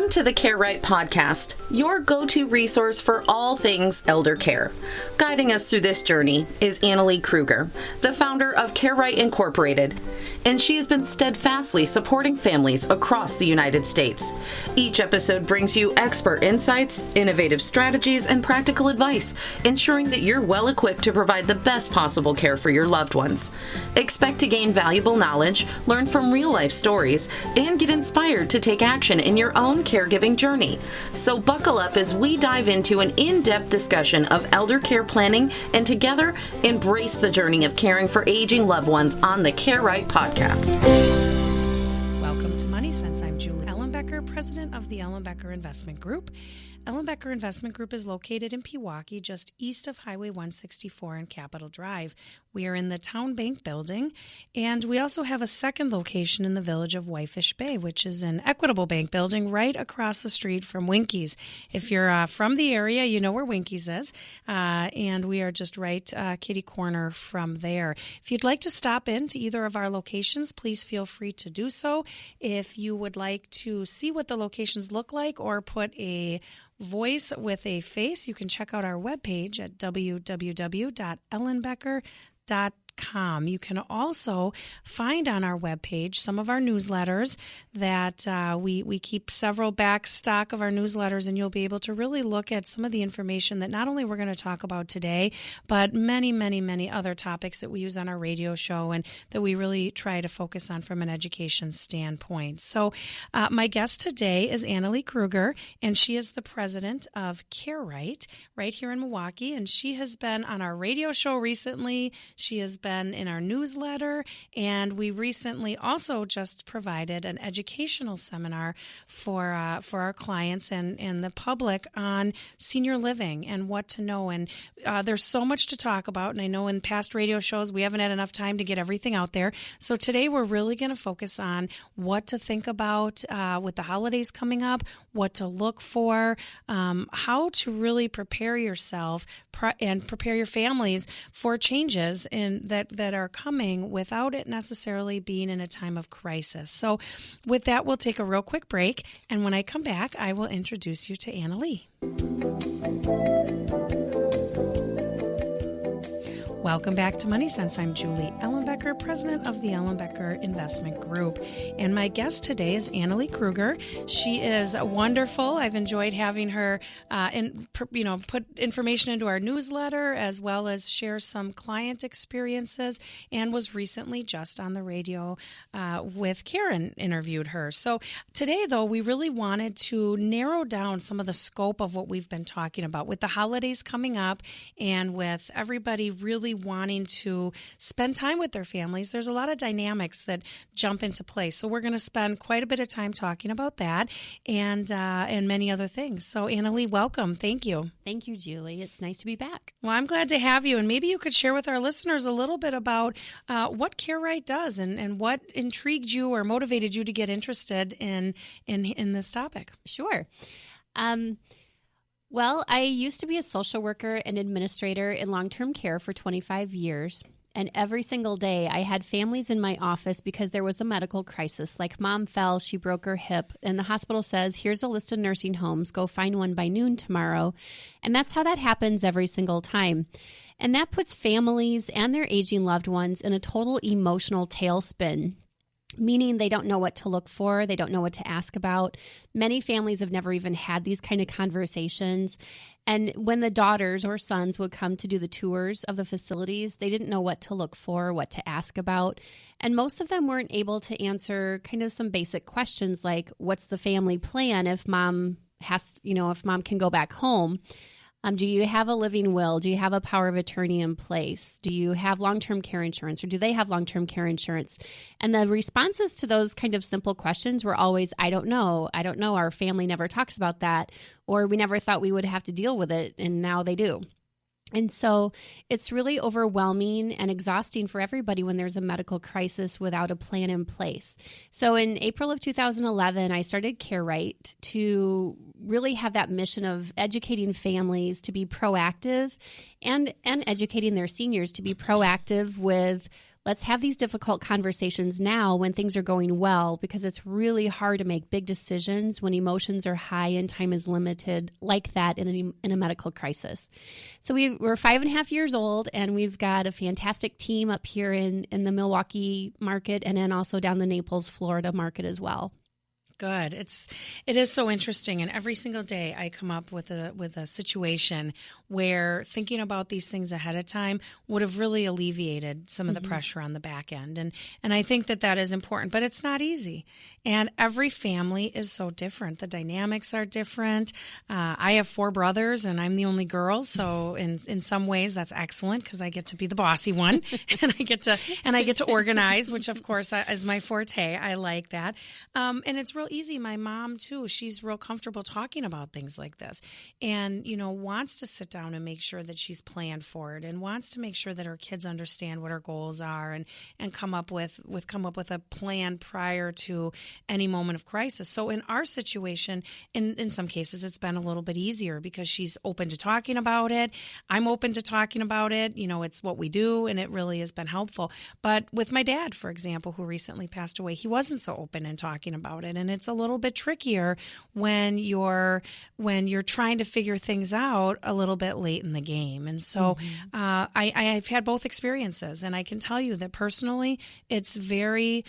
Welcome to the Care Right podcast, your go-to resource for all things elder care. Guiding us through this journey is Annalee Kruger, the founder of Care Right Incorporated, and she has been steadfastly supporting families across the United States. Each episode brings you expert insights, innovative strategies, and practical advice, ensuring that you're well equipped to provide the best possible care for your loved ones. Expect to gain valuable knowledge, learn from real-life stories, and get inspired to take action in your own caregiving journey. So buckle up as we dive into an in-depth discussion of elder care planning and together embrace the journey of caring for aging loved ones on the Care Right podcast. Welcome to MoneySense. I'm Julie Ellenbecker, president of the Ellenbecker Investment Group. Ellenbecker Investment Group is located in Pewaukee, just east of Highway 164 and Capitol Drive. We are in the Town Bank building, and we also have a second location in the village of Whitefish Bay, which is an Equitable Bank building right across the street from Winkies. If you're from the area, you know where Winkies is, and we are just right kitty corner from there. If you'd like to stop in to either of our locations, please feel free to do so. If you would like to see what the locations look like or put a voice with a face, you can check out our webpage at www.ellenbecker.com. You can also find on our webpage some of our newsletters that we keep several back stock of our newsletters, and you'll be able to really look at some of the information that not only we're going to talk about today, but many, many, many other topics that we use on our radio show and that we really try to focus on from an education standpoint. So my guest today is Annalee Kruger, and she is the president of Care Right here in Milwaukee, and she has been on our radio show recently. She has been in our newsletter, and we recently also just provided an educational seminar for our clients and the public on senior living and what to know. And there's so much to talk about, and I know in past radio shows we haven't had enough time to get everything out there. So today we're really going to focus on what to think about with the holidays coming up, what to look for, how to really prepare yourself and prepare your families for changes that are coming without it necessarily being in a time of crisis. So with that, we'll take a real quick break, and when I come back, I will introduce you to Annalee. Welcome back to MoneySense. I'm Julie Ellenbecker, president of the Ellenbecker Investment Group. And my guest today is Annalee Kruger. She is wonderful. I've enjoyed having her put information into our newsletter as well as share some client experiences, and was recently just on the radio with Karen, interviewed her. So today, though, we really wanted to narrow down some of the scope of what we've been talking about with the holidays coming up and with everybody really wanting to spend time with their families. There's a lot of dynamics that jump into place. So we're going to spend quite a bit of time talking about that and many other things. So Annalee, welcome. Thank you. Thank you, Julie. It's nice to be back. Well, I'm glad to have you. And maybe you could share with our listeners a little bit about what Care Right does and what intrigued you or motivated you to get interested in this topic. Sure. Well, I used to be a social worker and administrator in long-term care for 25 years. And every single day I had families in my office because there was a medical crisis. Like mom fell, she broke her hip, and the hospital says, here's a list of nursing homes. Go find one by noon tomorrow. And that's how that happens every single time. And that puts families and their aging loved ones in a total emotional tailspin, meaning they don't know what to look for. They don't know what to ask about. Many families have never even had these kind of conversations. And when the daughters or sons would come to do the tours of the facilities, they didn't know what to look for, what to ask about. And most of them weren't able to answer kind of some basic questions like, what's the family plan if mom can go back home? Do you have a living will? Do you have a power of attorney in place? Do you have long-term care insurance, or do they have long-term care insurance? And the responses to those kind of simple questions were always, I don't know. I don't know. Our family never talks about that, or we never thought we would have to deal with it, and now they do. And so it's really overwhelming and exhausting for everybody when there's a medical crisis without a plan in place. So in April of 2011, I started Care Right to really have that mission of educating families to be proactive and educating their seniors to be proactive with Let's have these difficult conversations now when things are going well, because it's really hard to make big decisions when emotions are high and time is limited like that in a medical crisis. So we're 5.5 years old, and we've got a fantastic team up here in the Milwaukee market, and then also down the Naples, Florida market as well. Good. It is so interesting, and every single day I come up with a situation where thinking about these things ahead of time would have really alleviated some of the pressure on the back end, and I think that is important, but it's not easy. And every family is so different. The dynamics are different. I have 4 brothers, and I'm the only girl, so in some ways that's excellent because I get to be the bossy one, and I get to organize, which of course is my forte. I like that, and it's real easy. My mom too, she's real comfortable talking about things like this, and wants to sit down and make sure that she's planned for it, and wants to make sure that her kids understand what her goals are, and come up with a plan prior to any moment of crisis. So in our situation, in some cases, it's been a little bit easier because she's open to talking about it. I'm open to talking about it. It's what we do, and it really has been helpful. But with my dad, for example, who recently passed away, he wasn't so open in talking about it, and it's a little bit trickier when you're trying to figure things out a little bit late in the game. And so I've had both experiences, and I can tell you that personally, it's very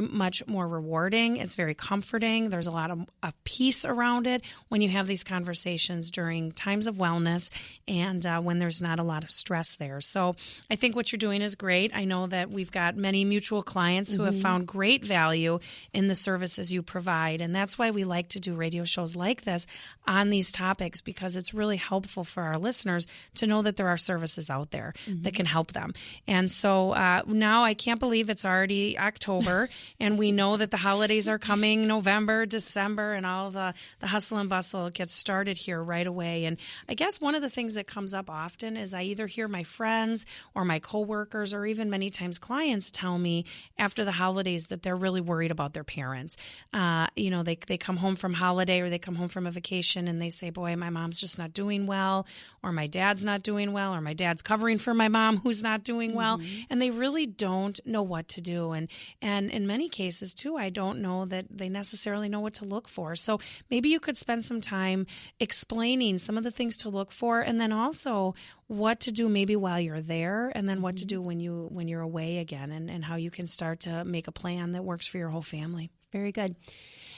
much more rewarding. It's very comforting. There's a lot of peace around it when you have these conversations during times of wellness and when there's not a lot of stress there. So I think what you're doing is great. I know that we've got many mutual clients who have found great value in the services you provide. And that's why we like to do radio shows like this on these topics, because it's really helpful for our listeners to know that there are services out there that can help them. And so now I can't believe it's already October, and we know that the holidays are coming, November, December, and all the hustle and bustle gets started here right away. And I guess one of the things that comes up often is I either hear my friends or my coworkers or even many times clients tell me after the holidays that they're really worried about their parents. They come home from holiday or they come home from a vacation and they say, boy, my mom's just not doing well, or my dad's not doing well, or my dad's covering for my mom who's not doing well. And they really don't know what to do. And in many cases, too, I don't know that they necessarily know what to look for. So maybe you could spend some time explaining some of the things to look for, and then also what to do maybe while you're there, and then what to do when you're away again, and how you can start to make a plan that works for your whole family. Very good.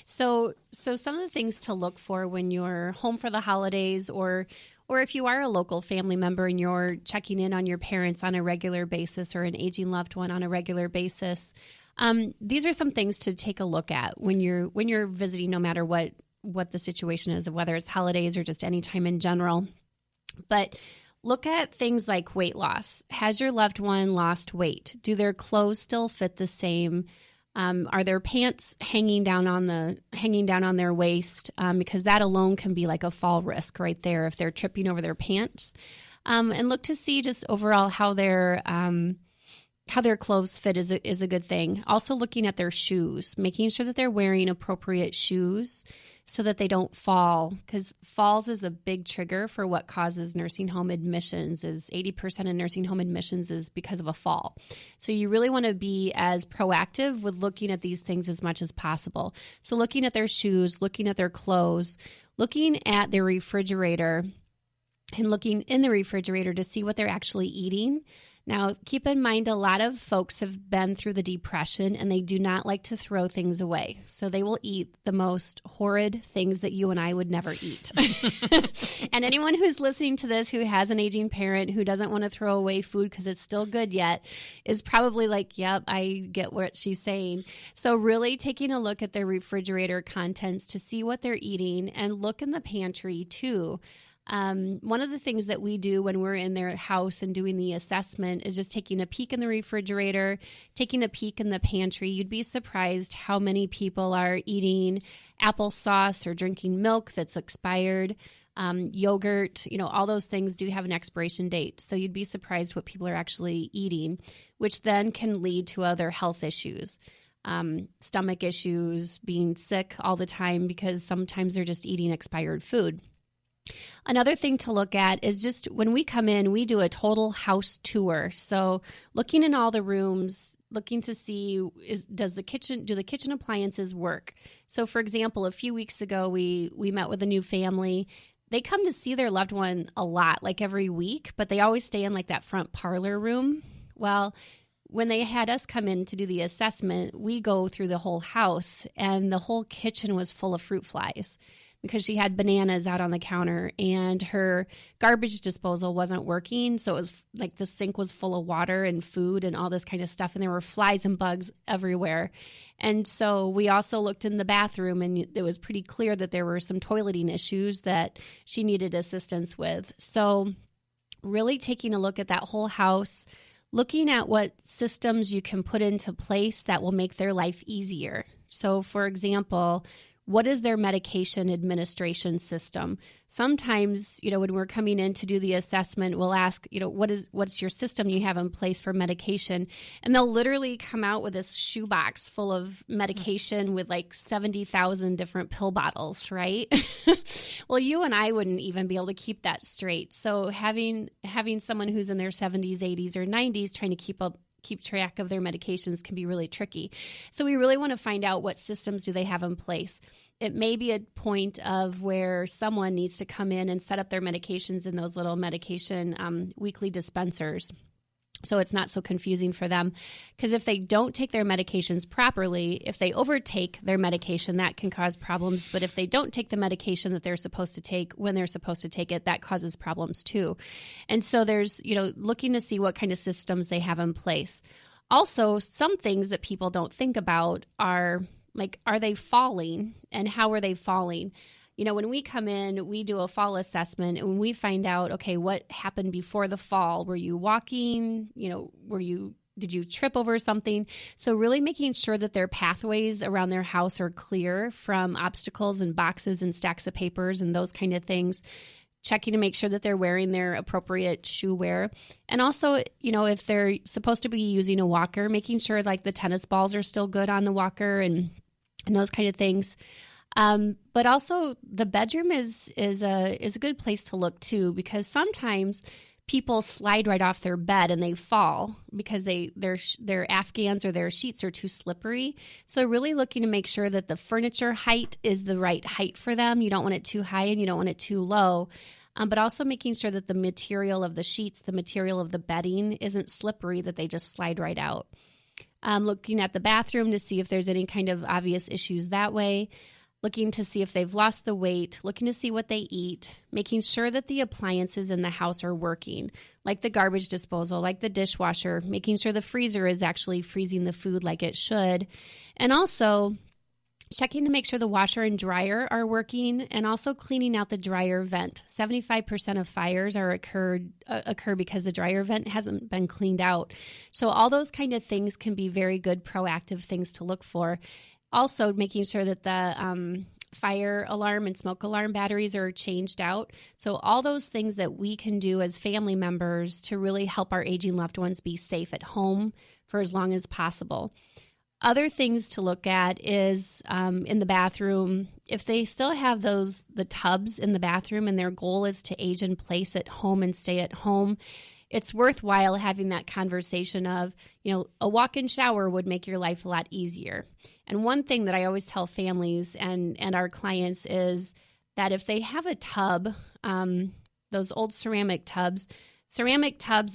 So some of the things to look for when you're home for the holidays, or if you are a local family member and you're checking in on your parents on a regular basis, or an aging loved one on a regular basis, these are some things to take a look at when you're visiting, no matter what the situation is, whether it's holidays or just any time in general. But look at things like weight loss. Has your loved one lost weight? Do their clothes still fit the same? Are their pants hanging down on their waist? Because that alone can be like a fall risk right there if they're tripping over their pants. And look to see just overall how their clothes fit is a good thing. Also looking at their shoes, making sure that they're wearing appropriate shoes so that they don't fall, because falls is a big trigger for what causes nursing home admissions. Is 80% of nursing home admissions is because of a fall. So you really want to be as proactive with looking at these things as much as possible. So looking at their shoes, looking at their clothes, looking at their refrigerator, and looking in the refrigerator to see what they're actually eating. Now, keep in mind, a lot of folks have been through the Depression and they do not like to throw things away. So they will eat the most horrid things that you and I would never eat. And anyone who's listening to this who has an aging parent who doesn't want to throw away food because it's still good yet is probably like, yep, I get what she's saying. So really taking a look at their refrigerator contents to see what they're eating, and look in the pantry too. One of the things that we do when we're in their house and doing the assessment is just taking a peek in the refrigerator, taking a peek in the pantry. You'd be surprised how many people are eating applesauce or drinking milk that's expired, yogurt, all those things do have an expiration date. So you'd be surprised what people are actually eating, which then can lead to other health issues. Stomach issues, being sick all the time because sometimes they're just eating expired food. Another thing to look at is just when we come in, we do a total house tour. So looking in all the rooms, looking to see do the kitchen appliances work? So for example, a few weeks ago, we met with a new family. They come to see their loved one a lot, like every week, but they always stay in like that front parlor room. Well, when they had us come in to do the assessment, we go through the whole house, and the whole kitchen was full of fruit flies because she had bananas out on the counter and her garbage disposal wasn't working. So it was like the sink was full of water and food and all this kind of stuff, and there were flies and bugs everywhere. And so we also looked in the bathroom, and it was pretty clear that there were some toileting issues that she needed assistance with. So really taking a look at that whole house, looking at what systems you can put into place that will make their life easier. So, for example, what is their medication administration system? Sometimes, when we're coming in to do the assessment, we'll ask, what's your system you have in place for medication? And they'll literally come out with this shoebox full of medication with like 70,000 different pill bottles, right? Well, you and I wouldn't even be able to keep that straight. So having someone who's in their 70s, 80s, or 90s trying to keep track of their medications can be really tricky. So we really want to find out what systems do they have in place. It may be a point of where someone needs to come in and set up their medications in those little medication weekly dispensers. So it's not so confusing for them, because if they don't take their medications properly, if they overtake their medication, that can cause problems. But if they don't take the medication that they're supposed to take when they're supposed to take it, that causes problems too. And so there's, looking to see what kind of systems they have in place. Also, some things that people don't think about are like, are they falling and how are they falling? When we come in, we do a fall assessment, and when we find out, okay, what happened before the fall? Were you walking? Did you trip over something? So really making sure that their pathways around their house are clear from obstacles and boxes and stacks of papers and those kind of things. Checking to make sure that they're wearing their appropriate shoe wear. And also, if they're supposed to be using a walker, making sure like the tennis balls are still good on the walker and those kind of things. But also the bedroom is a good place to look too, because sometimes people slide right off their bed and they fall because their Afghans or their sheets are too slippery. So really looking to make sure that the furniture height is the right height for them. You don't want it too high and you don't want it too low. But also making sure that the material of the sheets, the material of the bedding isn't slippery, that they just slide right out. Looking at the bathroom to see if there's any kind of obvious issues that way. Looking to see if they've lost the weight, looking to see what they eat, making sure that the appliances in the house are working, like the garbage disposal, like the dishwasher, making sure the freezer is actually freezing the food like it should, and also checking to make sure the washer and dryer are working, and also cleaning out the dryer vent. 75% of fires occur because the dryer vent hasn't been cleaned out. So all those kind of things can be very good proactive things to look for. Also, making sure that the fire alarm and smoke alarm batteries are changed out. So all those things that we can do as family members to really help our aging loved ones be safe at home for as long as possible. Other things to look at is in the bathroom, if they still have the tubs in the bathroom and their goal is to age in place at home and stay at home, it's worthwhile having that conversation of, a walk-in shower would make your life a lot easier. And one thing that I always tell families and our clients is that if they have a tub, those old ceramic tubs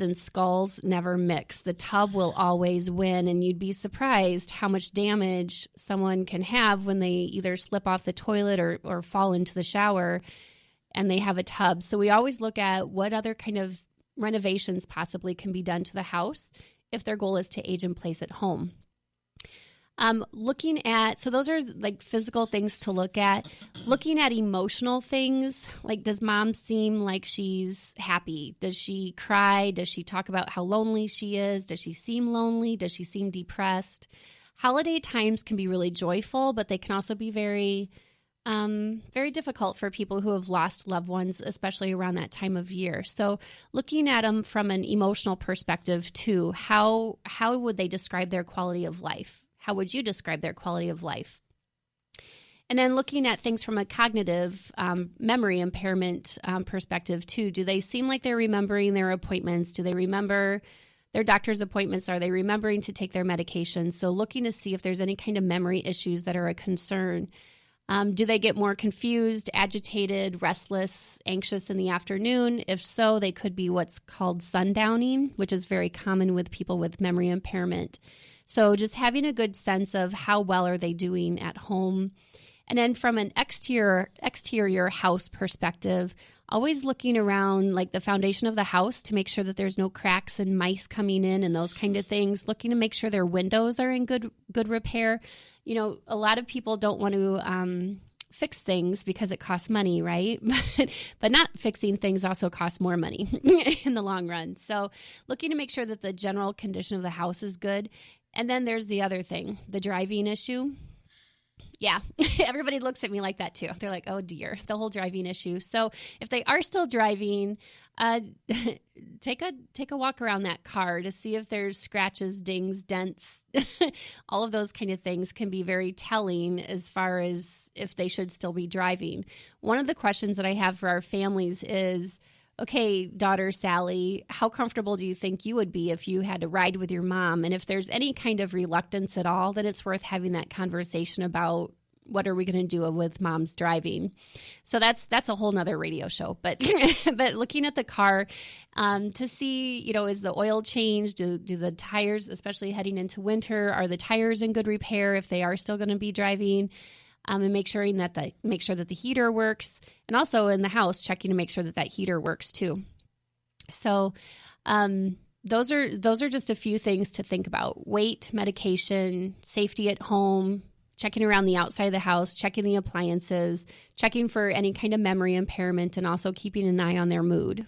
and skulls never mix. The tub will always win, and you'd be surprised how much damage someone can have when they either slip off the toilet or fall into the shower and they have a tub. So we always look at what other kind of renovations possibly can be done to the house if their goal is to age in place at home. So those are like physical things to look at. Looking at emotional things, like does mom seem like she's happy? Does she cry? Does she talk about how lonely she is? Does she seem lonely? Does she seem depressed? Holiday times can be really joyful, but they can also be very, very difficult for people who have lost loved ones, especially around that time of year. So looking at them from an emotional perspective too, how would they describe their quality of life? How would you describe their quality of life? And then looking at things from a cognitive memory impairment perspective too. Do they seem like they're remembering their appointments? Do they remember their doctor's appointments? Are they remembering to take their medications? So looking to see if there's any kind of memory issues that are a concern. Do they get more confused, agitated, restless, anxious in the afternoon? If so, they could be what's called sundowning, which is very common with people with memory impairment. So just having a good sense of how well are they doing at home. And then from an exterior house perspective, always looking around like the foundation of the house to make sure that there's no cracks and mice coming in and those kind of things. Looking to make sure their windows are in good repair. You know, a lot of people don't want to fix things because it costs money, right? But not fixing things also costs more money in the long run. So looking to make sure that the general condition of the house is good. And then there's the other thing, the driving issue. Yeah, everybody looks at me like that too. They're like, oh dear, the whole driving issue. So if they are still driving, take a walk around that car to see if there's scratches, dings, dents. All of those kind of things can be very telling as far as if they should still be driving. One of the questions that I have for our families is, okay, daughter Sally, how comfortable do you think you would be if you had to ride with your mom? And if there's any kind of reluctance at all, then it's worth having that conversation about what are we going to do with mom's driving. So that's a whole nother radio show. But but looking at the car to see, you know, is the oil changed? Do the tires, especially heading into winter, are the tires in good repair if they are still going to be driving? And make sure that the heater works, and also in the house checking to make sure that heater works too. So those are just a few things to think about: weight, medication, safety at home, checking around the outside of the house, checking the appliances, checking for any kind of memory impairment, and also keeping an eye on their mood.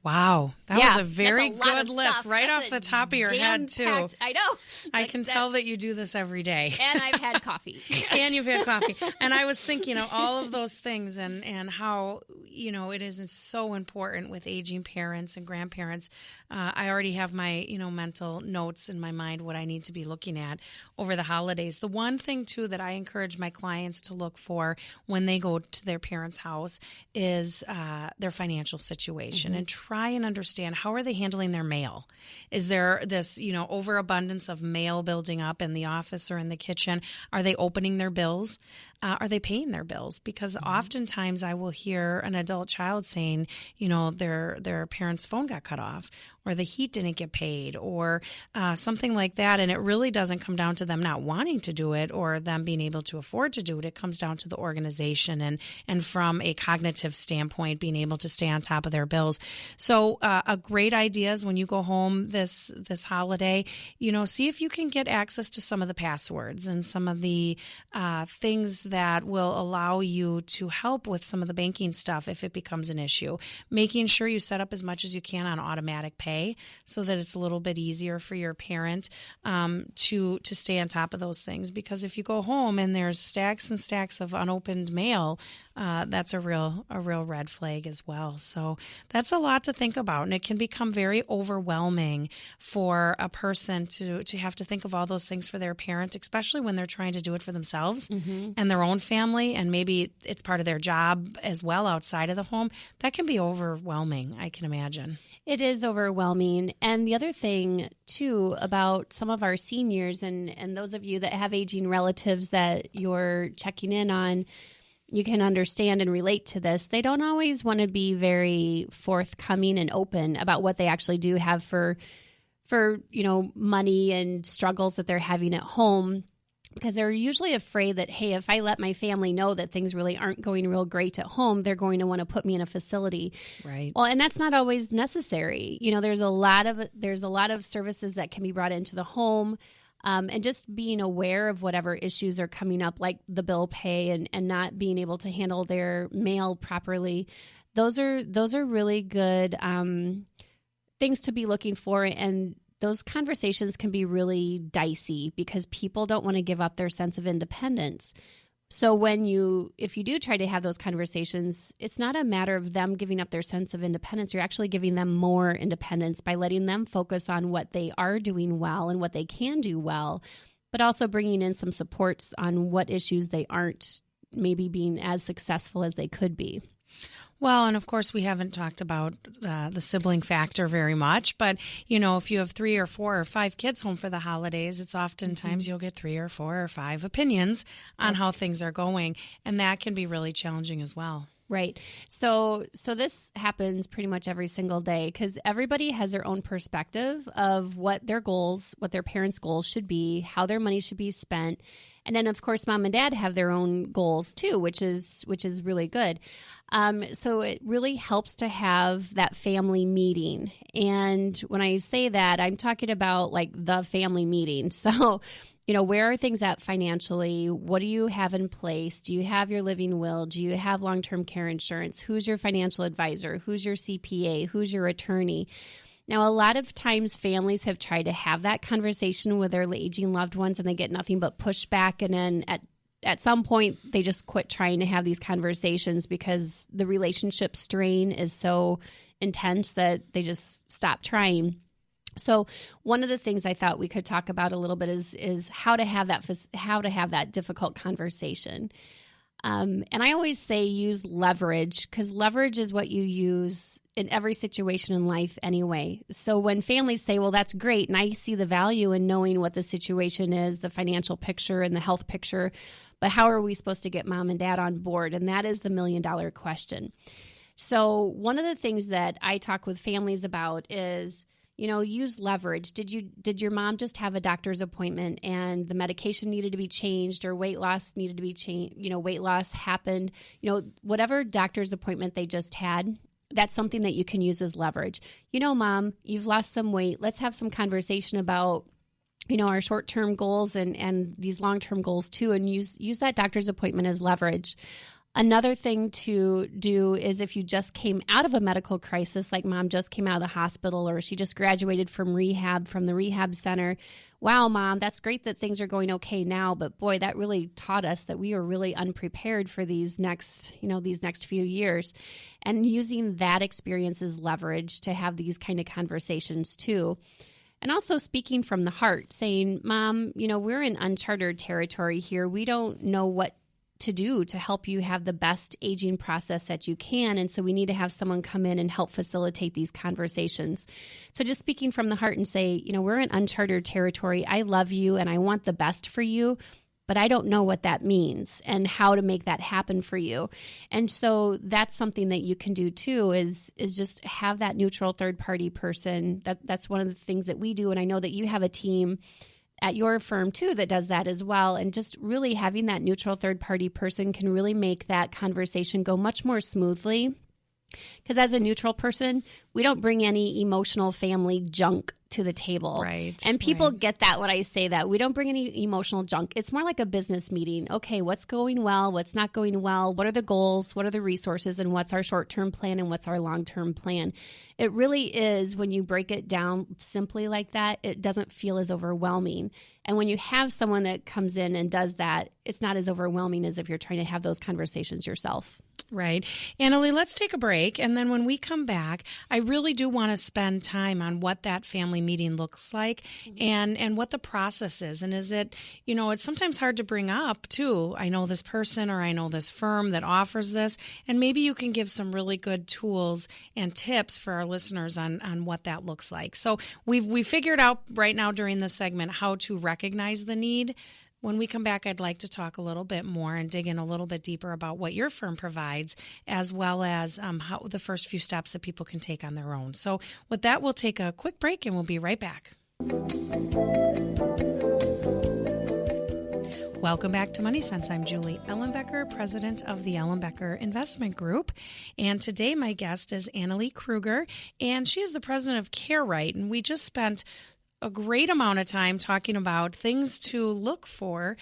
Wow. That was a very good list right that's off the top of your head, too. I know. I can tell that you do this every day. And I've had coffee. And you've had coffee. And I was thinking of all of those things and how, you know, it is so important with aging parents and grandparents. I already have my, you know, mental notes in my mind what I need to be looking at over the holidays. The one thing, too, that I encourage my clients to look for when they go to their parents' house is their financial situation, and try and understand, how are they handling their mail? Is there this, you know, overabundance of mail building up in the office or in the kitchen? Are they opening their bills? Are they paying their bills? Because oftentimes I will hear an adult child saying, you know, their parent's phone got cut off, or the heat didn't get paid, or something like that. And it really doesn't come down to them not wanting to do it or them being able to afford to do it. It comes down to the organization and from a cognitive standpoint, being able to stay on top of their bills. So a great idea is when you go home this holiday, you know, see if you can get access to some of the passwords and some of the things that will allow you to help with some of the banking stuff if it becomes an issue. Making sure you set up as much as you can on automatic pay so that it's a little bit easier for your parent to stay on top of those things. Because if you go home and there's stacks and stacks of unopened mail, that's a real red flag as well. So that's a lot to think about, and it can become very overwhelming for a person to have to think of all those things for their parent, especially when they're trying to do it for themselves and their own family, and maybe it's part of their job as well outside of the home. That can be overwhelming, I can imagine. It is overwhelming. And the other thing, too, about some of our seniors and those of you that have aging relatives that you're checking in on, you can understand and relate to this. They don't always want to be very forthcoming and open about what they actually do have for you know, money and struggles that they're having at home, because they're usually afraid that, hey, if I let my family know that things really aren't going real great at home, they're going to want to put me in a facility. Right. Well, and that's not always necessary. You know, there's a lot of services that can be brought into the home. And just being aware of whatever issues are coming up, like the bill pay and not being able to handle their mail properly. Those are really good things to be looking for. And those conversations can be really dicey because people don't want to give up their sense of independence. So if you do try to have those conversations, it's not a matter of them giving up their sense of independence. You're actually giving them more independence by letting them focus on what they are doing well and what they can do well, but also bringing in some supports on what issues they aren't maybe being as successful as they could be. Well, and of course, we haven't talked about the sibling factor very much, but, if you have 3 or 4 or 5 kids home for the holidays, it's oftentimes you'll get 3 or 4 or 5 opinions on how things are going, and that can be really challenging as well. Right. So this happens pretty much every single day because everybody has their own perspective of what their goals, what their parents' goals should be, how their money should be spent. And then, of course, mom and dad have their own goals, too, which is really good. So it really helps to have that family meeting. And when I say that, I'm talking about like the family meeting. So, where are things at financially? What do you have in place? Do you have your living will? Do you have long-term care insurance? Who's your financial advisor? Who's your CPA? Who's your attorney? Now, a lot of times families have tried to have that conversation with their aging loved ones and they get nothing but pushback. And then at some point, they just quit trying to have these conversations because the relationship strain is so intense that they just stop trying. So one of the things I thought we could talk about a little bit is how to have that difficult conversation. And I always say use leverage because leverage is what you use in every situation in life anyway. So when families say, well, that's great, and I see the value in knowing what the situation is, the financial picture and the health picture, but how are we supposed to get mom and dad on board? And that is the $1 million question. So one of the things that I talk with families about is, use leverage. Did your mom just have a doctor's appointment and the medication needed to be changed or weight loss needed to be changed? Weight loss happened, whatever doctor's appointment they just had, that's something that you can use as leverage. Mom, you've lost some weight. Let's have some conversation about, our short-term goals and these long-term goals too, and use that doctor's appointment as leverage. Another thing to do is if you just came out of a medical crisis, like mom just came out of the hospital or she just graduated from the rehab center. Wow, mom, that's great that things are going okay now, but boy, that really taught us that we are really unprepared for these next few years. And using that experience as leverage to have these kind of conversations too. And also speaking from the heart, saying, Mom, we're in uncharted territory here. We don't know what to do to help you have the best aging process that you can. And so we need to have someone come in and help facilitate these conversations. So just speaking from the heart and say, we're in uncharted territory. I love you and I want the best for you, but I don't know what that means and how to make that happen for you. And so that's something that you can do too, is just have that neutral third party person. That's one of the things that we do. And I know that you have a team at your firm too that does that as well. And just really having that neutral third party person can really make that conversation go much more smoothly. Because as a neutral person, we don't bring any emotional family junk to the table. Right. And people get that when I say that. We don't bring any emotional junk. It's more like a business meeting. Okay, what's going well? What's not going well? What are the goals? What are the resources? And what's our short-term plan? And what's our long-term plan? It really is, when you break it down simply like that, it doesn't feel as overwhelming. And when you have someone that comes in and does that, it's not as overwhelming as if you're trying to have those conversations yourself. Right. Annalee, let's take a break. And then when we come back, I really do want to spend time on what that family meeting looks like and what the process is. And is it, it's sometimes hard to bring up too. I know this person or I know this firm that offers this. And maybe you can give some really good tools and tips for our listeners on what that looks like. So we figured out right now during this segment how to recognize the need. When we come back, I'd like to talk a little bit more and dig in a little bit deeper about what your firm provides, as well as how the first few steps that people can take on their own. So with that, we'll take a quick break and we'll be right back. Welcome back to MoneySense. I'm Julie Ellenbecker, president of the Ellenbecker Investment Group. And today my guest is Annalee Kruger, and she is the president of CareRight. And we just spent a great amount of time talking about things to look for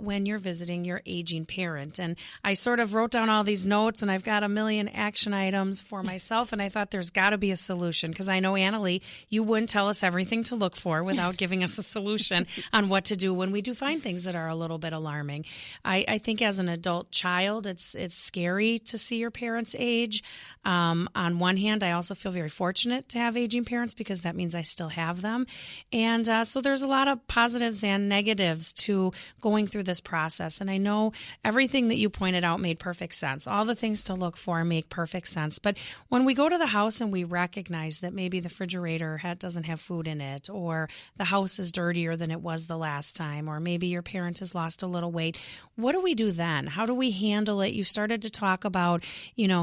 when you're visiting your aging parent. And I sort of wrote down all these notes, and I've got a million action items for myself, and I thought there's got to be a solution, because I know, Annalee, you wouldn't tell us everything to look for without giving us a solution on what to do when we do find things that are a little bit alarming. I think as an adult child, it's scary to see your parents age. On one hand, I also feel very fortunate to have aging parents because that means I still have them. And so there's a lot of positives and negatives to going through this process. And I know everything that you pointed out made perfect sense. All the things to look for make perfect sense. But when we go to the house and we recognize that maybe the refrigerator doesn't have food in it, or the house is dirtier than it was the last time, or maybe your parent has lost a little weight, what do we do then? How do we handle it? You started to talk about,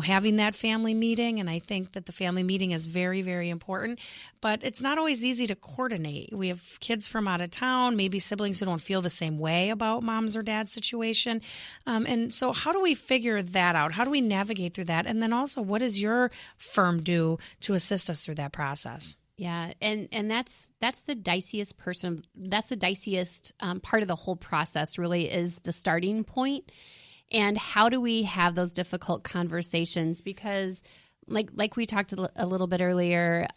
having that family meeting, and I think that the family meeting is very, very important, but it's not always easy to coordinate. We have kids from out of town, maybe siblings who don't feel the same way about mom's or dad's situation. And so how do we figure that out? How do we navigate through that? And then also, what does your firm do to assist us through that process? Yeah, and that's the diciest part of the whole process, really, is the starting point. And how do we have those difficult conversations? Because like we talked a little bit earlier,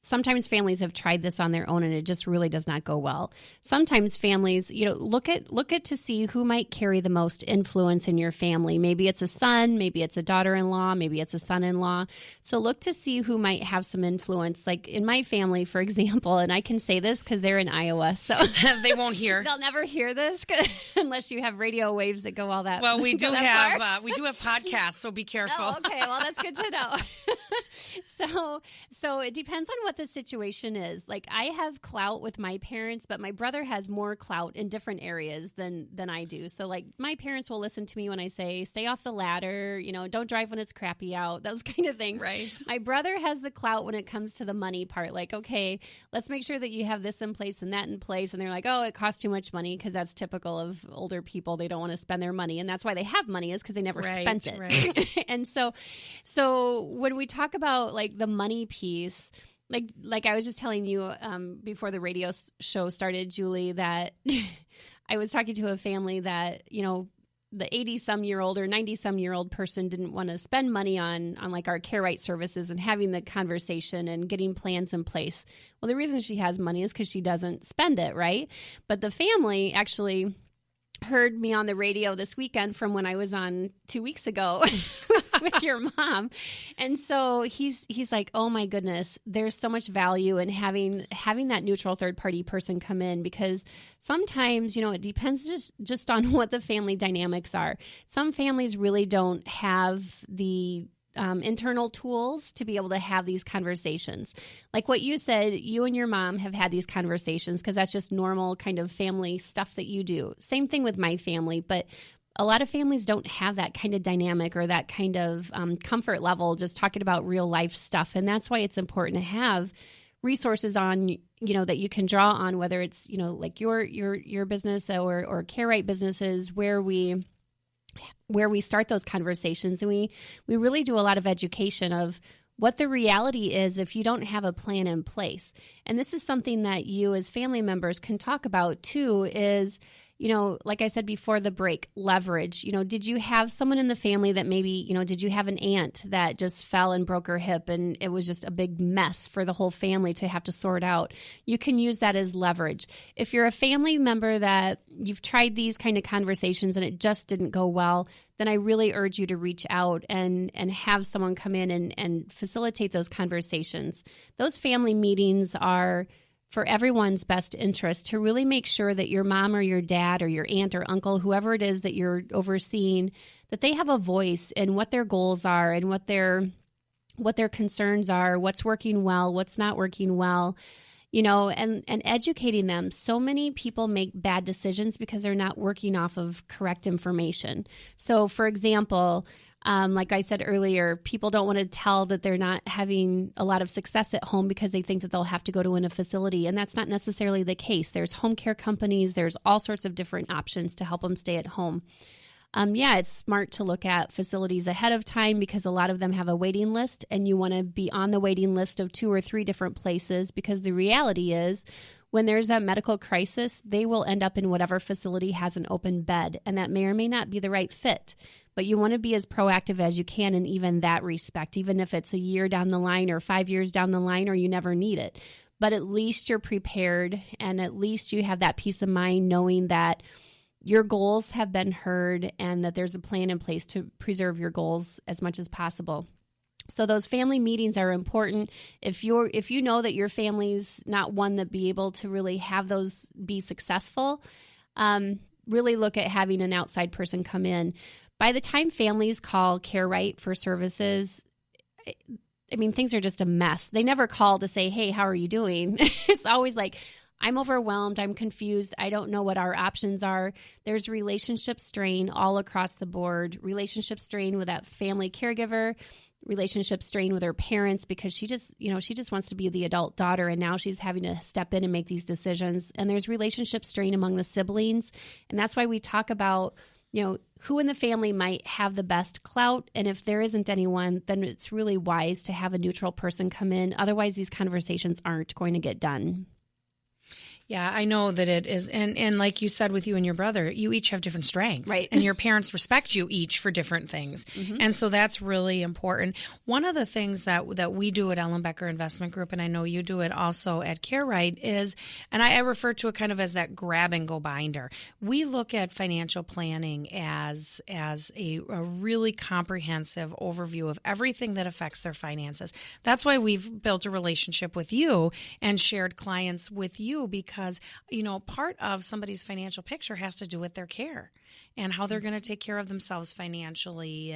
sometimes families have tried this on their own and it just really does not go well. Sometimes families, look at to see who might carry the most influence in your family. Maybe it's a son, maybe it's a daughter-in-law, maybe it's a son-in-law. So look to see who might have some influence. Like in my family, for example, and I can say this because they're in Iowa, so they won't hear. They'll never hear this unless you have radio waves that go all that. Well, we do have podcasts, so be careful. Oh, okay, well that's good to know. So it depends on what the situation is. Like I have clout with my parents, but my brother has more clout in different areas than I do. So like my parents will listen to me when I say, stay off the ladder, don't drive when it's crappy out, those kind of things. Right. My brother has the clout when it comes to the money part. Like, okay, let's make sure that you have this in place and that in place. And they're like, oh, it costs too much money, because that's typical of older people. They don't want to spend their money. And that's why they have money, is because they never spent it. Right. And so when we talk about like the money piece, like I was just telling you before the radio show started, Julie, that I was talking to a family that, the 80-some-year-old or 90-some-year-old person didn't want to spend money on like our Care Right services and having the conversation and getting plans in place. Well, the reason she has money is because she doesn't spend it, right? But the family actually heard me on the radio this weekend from when I was on 2 weeks ago with your mom. And so he's like, oh my goodness, there's so much value in having that neutral third party person come in, because sometimes, it depends just on what the family dynamics are. Some families really don't have the internal tools to be able to have these conversations. Like what you said, you and your mom have had these conversations because that's just normal kind of family stuff that you do. Same thing with my family, but a lot of families don't have that kind of dynamic or that kind of comfort level just talking about real life stuff. And that's why it's important to have resources on, that you can draw on, whether it's, like your business or Care Right businesses, where we start those conversations. And we really do a lot of education of what the reality is if you don't have a plan in place. And this is something that you as family members can talk about too, is, like I said before the break, leverage. Did you have someone in the family that maybe, did you have an aunt that just fell and broke her hip and it was just a big mess for the whole family to have to sort out? You can use that as leverage. If you're a family member that you've tried these kind of conversations and it just didn't go well, then I really urge you to reach out and have someone come in and facilitate those conversations. Those family meetings are for everyone's best interest, to really make sure that your mom or your dad or your aunt or uncle, whoever it is that you're overseeing, that they have a voice in what their goals are and what their concerns are, what's working well, what's not working well, and educating them. So many people make bad decisions because they're not working off of correct information. So, for example, like I said earlier, people don't want to tell that they're not having a lot of success at home because they think that they'll have to go to a facility. And that's not necessarily the case. There's home care companies. There's all sorts of different options to help them stay at home. It's smart to look at facilities ahead of time because a lot of them have a waiting list, and you want to be on the waiting list of 2 or 3 different places, because the reality is when there's that medical crisis, they will end up in whatever facility has an open bed, and that may or may not be the right fit. But you want to be as proactive as you can in even that respect, even if it's a year down the line or 5 years down the line, or you never need it. But at least you're prepared, and at least you have that peace of mind knowing that your goals have been heard and that there's a plan in place to preserve your goals as much as possible. So those family meetings are important. If you know that your family's not one that be able to really have those be successful, really look at having an outside person come in. By the time families call CareRight for services, I mean, things are just a mess. They never call to say, hey, how are you doing? It's always like, I'm overwhelmed. I'm confused. I don't know what our options are. There's relationship strain all across the board. Relationship strain with that family caregiver, relationship strain with her parents because she just wants to be the adult daughter, and now she's having to step in and make these decisions. And there's relationship strain among the siblings. And that's why we talk about, who in the family might have the best clout. And if there isn't anyone, then it's really wise to have a neutral person come in. Otherwise, these conversations aren't going to get done. Yeah, I know that it is. And like you said with you and your brother, you each have different strengths. Right. And your parents respect you each for different things. Mm-hmm. And so that's really important. One of the things that we do at Ellenbecker Investment Group, and I know you do it also at CareRight, is, and I refer to it kind of as that grab and go binder. We look at financial planning as a really comprehensive overview of everything that affects their finances. That's why we've built a relationship with you and shared clients with you, because part of somebody's financial picture has to do with their care and how they're going to take care of themselves financially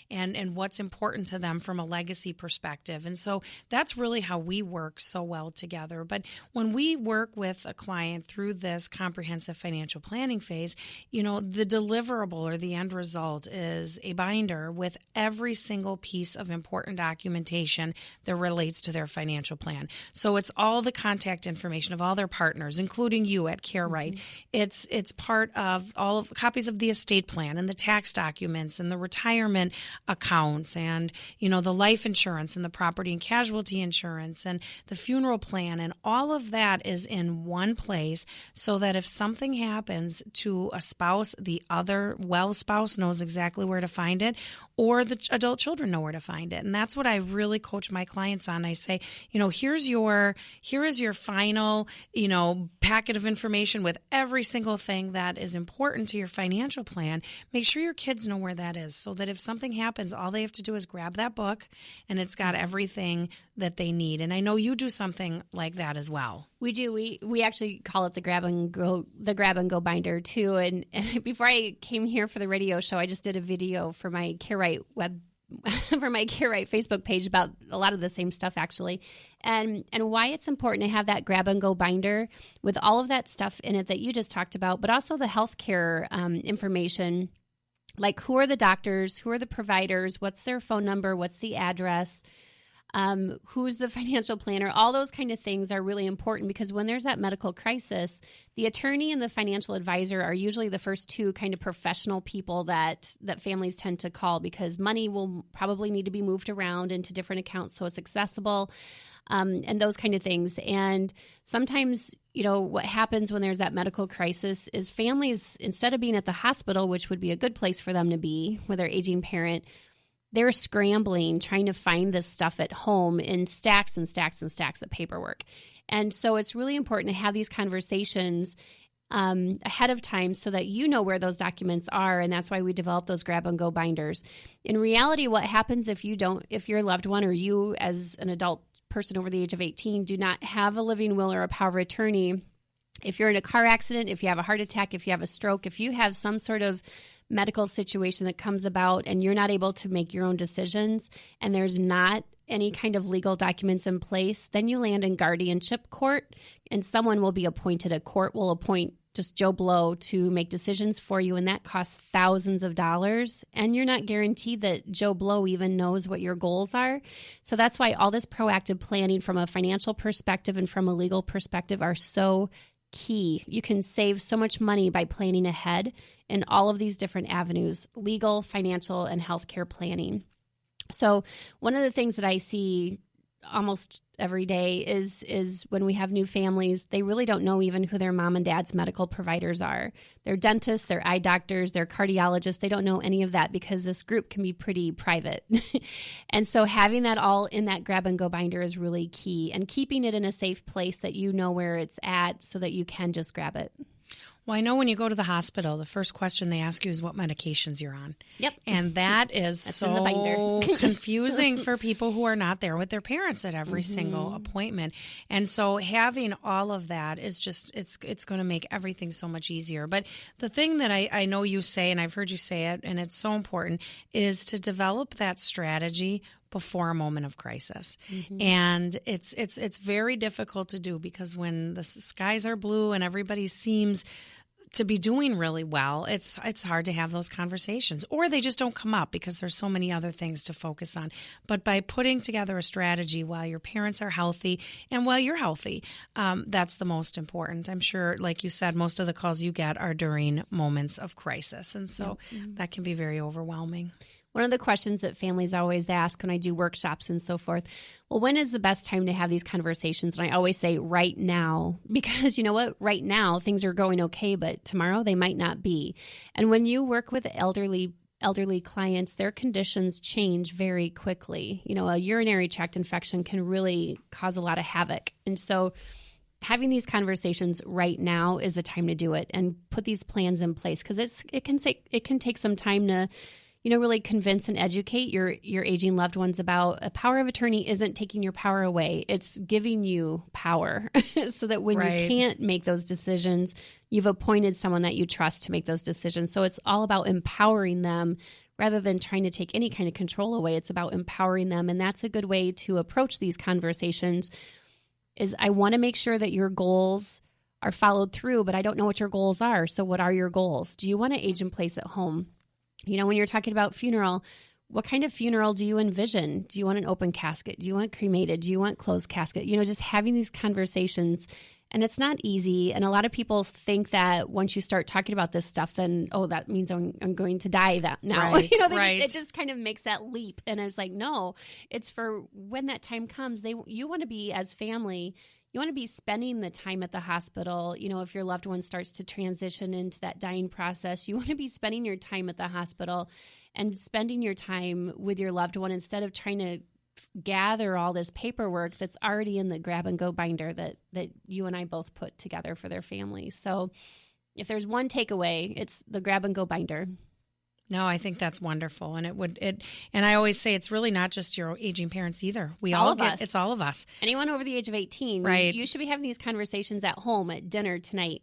and what's important to them from a legacy perspective. And so that's really how we work so well together. But when we work with a client through this comprehensive financial planning phase, the deliverable or the end result is a binder with every single piece of important documentation that relates to their financial plan. So it's all the contact information of all their partners, including you at CareRight. Mm-hmm. It's part of all of copies of the estate plan and the tax documents and the retirement accounts and, the life insurance and the property and casualty insurance and the funeral plan, and all of that is in one place so that if something happens to a spouse, the other spouse knows exactly where to find it, or the adult children know where to find it. And that's what I really coach my clients on. I say, here is your final, packet of information with every single thing that is important to your financial plan. Make sure your kids know where that is so that if something happens, all they have to do is grab that book and it's got everything that they need. And I know you do something like that as well. We do. We actually call it the grab and go binder too. And before I came here for the radio show, I just did a video for my CareRight for my CareRight Facebook page about a lot of the same stuff actually, and why it's important to have that grab and go binder with all of that stuff in it that you just talked about, but also the healthcare information, like who are the doctors, who are the providers, what's their phone number, what's the address. Who's the financial planner? All those kind of things are really important because when there's that medical crisis, the attorney and the financial advisor are usually the first two kind of professional people that families tend to call because money will probably need to be moved around into different accounts so it's accessible, and those kind of things. And sometimes, what happens when there's that medical crisis is families, instead of being at the hospital, which would be a good place for them to be with their aging parent, they're scrambling, trying to find this stuff at home in stacks and stacks and stacks of paperwork. And so it's really important to have these conversations ahead of time so that you know where those documents are. And that's why we develop those grab and go binders. In reality, what happens if your loved one or you as an adult person over the age of 18 do not have a living will or a power of attorney, if you're in a car accident, if you have a heart attack, if you have a stroke, if you have some sort of medical situation that comes about and you're not able to make your own decisions and there's not any kind of legal documents in place, then you land in guardianship court and someone will be appointed. A court will appoint just Joe Blow to make decisions for you, and that costs thousands of dollars, and you're not guaranteed that Joe Blow even knows what your goals are. So that's why all this proactive planning from a financial perspective and from a legal perspective are so key. You can save so much money by planning ahead in all of these different avenues: legal, financial, and healthcare planning. So one of the things that I see almost every day is when we have new families, they really don't know even who their mom and dad's medical providers are. They're dentists, they're eye doctors, they're cardiologists. They don't know any of that because this group can be pretty private. And so having that all in that grab and go binder is really key, and keeping it in a safe place that you know where it's at so that you can just grab it. Well, I know when you go to the hospital, the first question they ask you is what medications you're on. Yep. And that is so confusing for people who are not there with their parents at every single appointment. And so having all of that is just, it's going to make everything so much easier. But the thing that I know you say, and I've heard you say it, and it's so important, is to develop that strategy before a moment of crisis. And it's very difficult to do, because when the skies are blue and everybody seems to be doing really well, it's hard to have those conversations, or they just don't come up because there's so many other things to focus on. But by putting together a strategy while your parents are healthy and while you're healthy, that's the most important. I'm sure, like you said, most of the calls you get are during moments of crisis. And so that can be very overwhelming. One of the questions that families always ask when I do workshops and so forth, well, when is the best time to have these conversations? And I always say right now, because you know what? Right now, things are going okay, but tomorrow they might not be. And when you work with elderly clients, their conditions change very quickly. You know, a urinary tract infection can really cause a lot of havoc. And so having these conversations right now is the time to do it and put these plans in place, because it can take some time to, you know, really convince and educate your aging loved ones about a power of attorney isn't taking your power away. It's giving you power so that when you can't make those decisions, you've appointed someone that you trust to make those decisions. So it's all about empowering them rather than trying to take any kind of control away. It's about empowering them. And that's a good way to approach these conversations is I want to make sure that your goals are followed through, but I don't know what your goals are. So what are your goals? Do you want to age in place at home? You know, when you're talking about funeral, what kind of funeral do you envision? Do you want an open casket? Do you want cremated? Do you want closed casket? You know, just having these conversations. And it's not easy. And a lot of people think that once you start talking about this stuff, then, oh, that means I'm going to die now. Right, you know, it just kind of makes that leap. And I was like, no, it's for when that time comes. You want to be, as family, you want to be spending the time at the hospital. You know, if your loved one starts to transition into that dying process, you want to be spending your time at the hospital and spending your time with your loved one instead of trying to gather all this paperwork that's already in the grab and go binder that you and I both put together for their families. So if there's one takeaway, it's the grab and go binder. No, I think that's wonderful. And and I always say it's really not just your aging parents either. It's all of us. Anyone over the age of 18, right? You should be having these conversations at home at dinner tonight.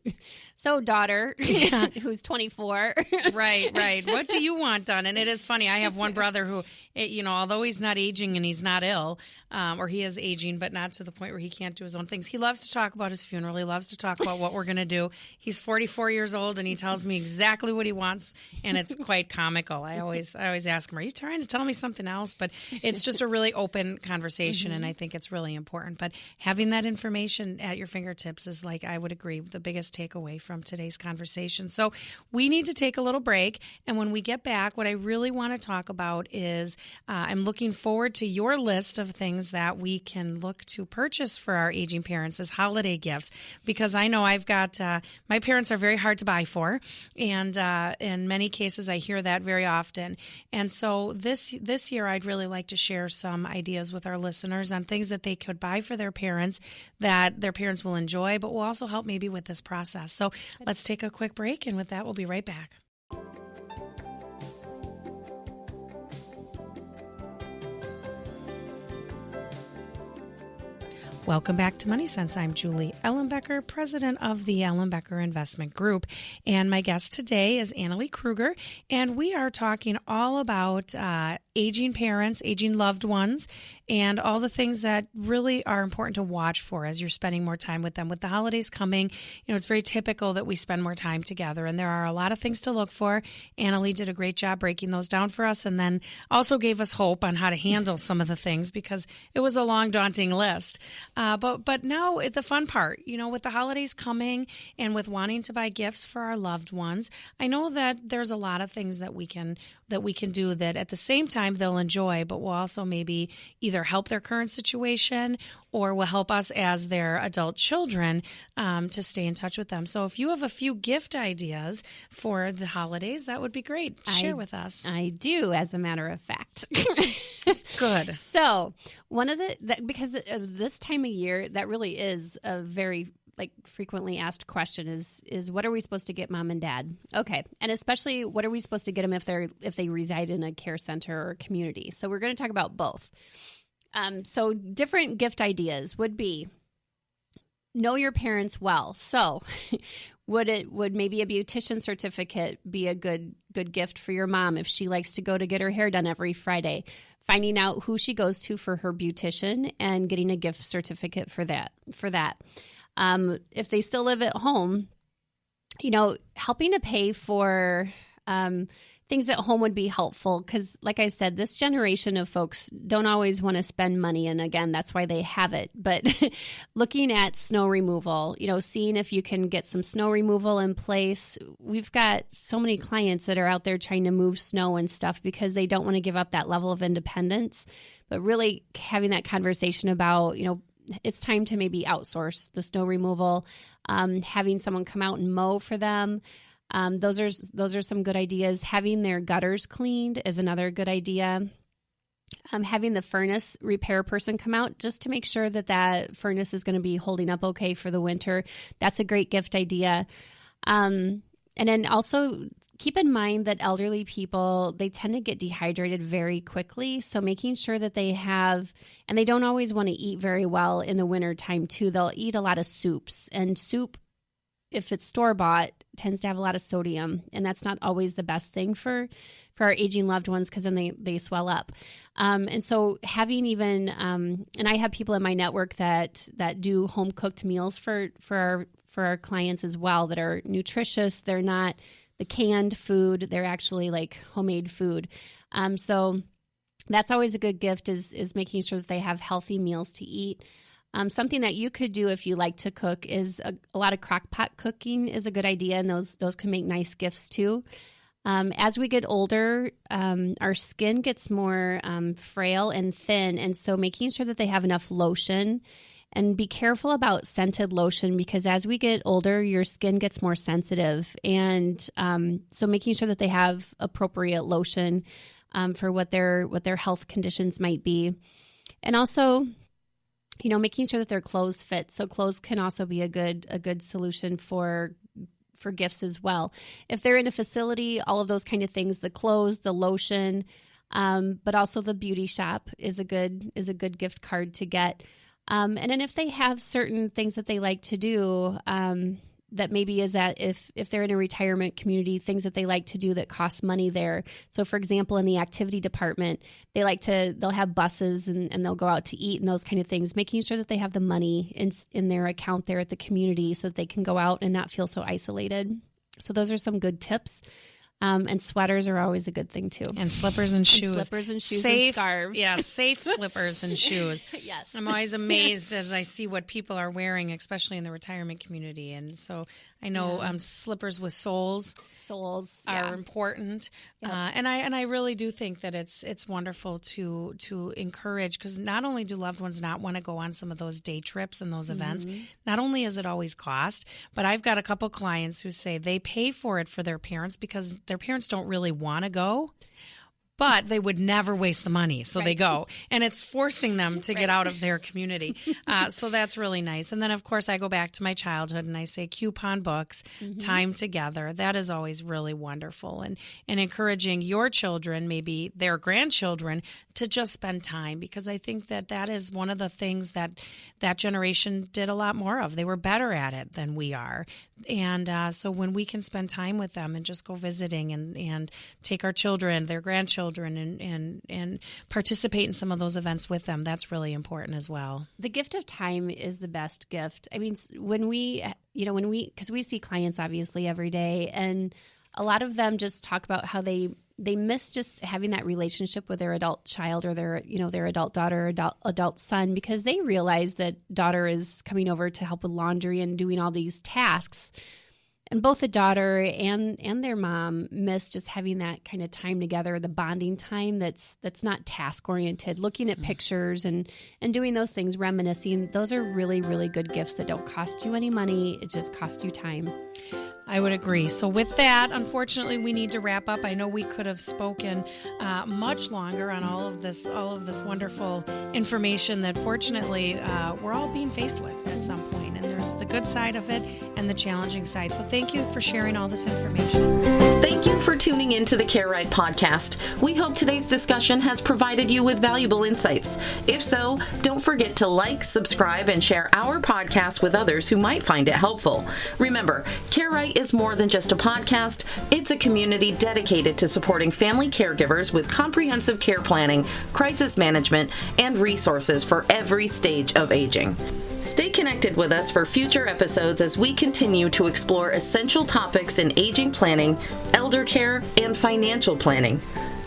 So daughter, who's 24. Right. What do you want done? And it is funny. I have one brother who, you know, although he's not aging and he's not ill, or he is aging, but not to the point where he can't do his own things. He loves to talk about his funeral. He loves to talk about what we're going to do. He's 44 years old and he tells me exactly what he wants. And it's quite comical. I always ask him, are you trying to tell me something else? But it's just a really open conversation. And I think it's really important. But having that information at your fingertips is, like, I would agree, the biggest takeaway from today's conversation. So we need to take a little break. And when we get back, what I really want to talk about is I'm looking forward to your list of things that we can look to purchase for our aging parents as holiday gifts, because I know I've got, my parents are very hard to buy for. And in many cases, I hear that very often. And so this year, I'd really like to share some ideas with our listeners on things that they could buy for their parents that their parents will enjoy, but will also help maybe with this process. So let's take a quick break. And with that, we'll be right back. Welcome back to MoneySense. I'm Julie Ellenbecker, president of the Ellenbecker Investment Group. And my guest today is Annalee Kruger. And we are talking all about aging parents, aging loved ones, and all the things that really are important to watch for as you're spending more time with them. With the holidays coming, you know, it's very typical that we spend more time together. And there are a lot of things to look for. Annalee did a great job breaking those down for us, and then also gave us hope on how to handle some of the things, because it was a long, daunting list. But now it's the fun part, you know, with the holidays coming and with wanting to buy gifts for our loved ones. I know that there's a lot of things that we can do that at the same time they'll enjoy, but will also maybe either help their current situation or will help us as their adult children to stay in touch with them. So if you have a few gift ideas for the holidays, that would be great. Share with us. I do, as a matter of fact. Good. So one of because of this time of year, that really is a very frequently asked question is what are we supposed to get mom and dad? Okay. And especially what are we supposed to get them if they reside in a care center or community? So we're going to talk about both. So different gift ideas would be know your parents well. So would maybe a beautician certificate be a good gift for your mom if she likes to go to get her hair done every Friday? Finding out who she goes to for her beautician and getting a gift certificate for that. If they still live at home, helping to pay for things at home would be helpful because, like I said, this generation of folks don't always want to spend money. And again, that's why they have it. But looking at snow removal, seeing if you can get some snow removal in place. We've got so many clients that are out there trying to move snow and stuff because they don't want to give up that level of independence. But really having that conversation about, it's time to maybe outsource the snow removal, having someone come out and mow for them. Those are some good ideas. Having their gutters cleaned is another good idea. Having the furnace repair person come out just to make sure that furnace is going to be holding up okay for the winter. That's a great gift idea. And then also keep in mind that elderly people, they tend to get dehydrated very quickly. So making sure that they have, and they don't always want to eat very well in the winter time too. They'll eat a lot of soups, and soup, if it's store-bought, tends to have a lot of sodium, and that's not always the best thing for our aging loved ones because then they swell up. And so having even, and I have people in my network that do home-cooked meals for our clients as well that are nutritious. They're not the canned food. They're actually like homemade food. So that's always a good gift is making sure that they have healthy meals to eat. Something that you could do if you like to cook is a lot of crock pot cooking is a good idea, and those can make nice gifts too. As we get older, our skin gets more frail and thin, and so making sure that they have enough lotion. And be careful about scented lotion because as we get older, your skin gets more sensitive. And so making sure that they have appropriate lotion for what their health conditions might be. And also, making sure that their clothes fit. So clothes can also be a good solution for gifts as well. If they're in a facility, all of those kind of things, the clothes, the lotion, but also the beauty shop is a good gift card to get. And then if they have certain things that they like to do, that maybe is that if they're in a retirement community, things that they like to do that cost money there. So for example, in the activity department, they'll have buses and they'll go out to eat and those kind of things, making sure that they have the money in their account there at the community so that they can go out and not feel so isolated. So those are some good tips. And sweaters are always a good thing too. And slippers and shoes. Safe, and scarves. Yeah, safe slippers and shoes. Yes. I'm always amazed as I see what people are wearing, especially in the retirement community. And so I know slippers with soles are important. Yep. And I really do think that it's wonderful to encourage, because not only do loved ones not want to go on some of those day trips and those events, not only is it always cost, but I've got a couple clients who say they pay for it for their parents because their parents don't really want to go, but they would never waste the money. So they go, and it's forcing them to get out of their community. So that's really nice. And then, of course, I go back to my childhood and I say coupon books, time together. That is always really wonderful. And encouraging your children, maybe their grandchildren, to just spend time, because I think that is one of the things that generation did a lot more of. They were better at it than we are. And so when we can spend time with them and just go visiting and take our children, their grandchildren, and participate in some of those events with them, that's really important as well. The gift of time is the best gift. I mean, when we because we see clients obviously every day, and a lot of them just talk about how they miss just having that relationship with their adult child or their adult daughter or adult son, because they realize that daughter is coming over to help with laundry and doing all these tasks. And both the daughter and their mom miss just having that kind of time together, the bonding time that's not task-oriented, looking at pictures and doing those things, reminiscing. Those are really, really good gifts that don't cost you any money. It just costs you time. I would agree. So with that, unfortunately, we need to wrap up. I know we could have spoken much longer on all of this wonderful information that fortunately we're all being faced with at some point. And there's the good side of it and the challenging side. So thank you for sharing all this information. Thank you for tuning in to the Care Right podcast. We hope today's discussion has provided you with valuable insights. If so, don't forget to like, subscribe, and share our podcast with others who might find it helpful. Remember, Care Right is more than just a podcast. It's a community dedicated to supporting family caregivers with comprehensive care planning, crisis management, and resources for every stage of aging. Stay connected with us for future episodes as we continue to explore essential topics in aging planning, elder care, and financial planning.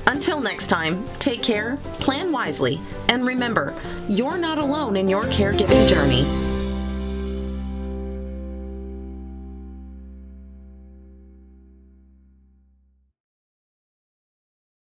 Until next time, take care, plan wisely, and remember, you're not alone in your caregiving journey.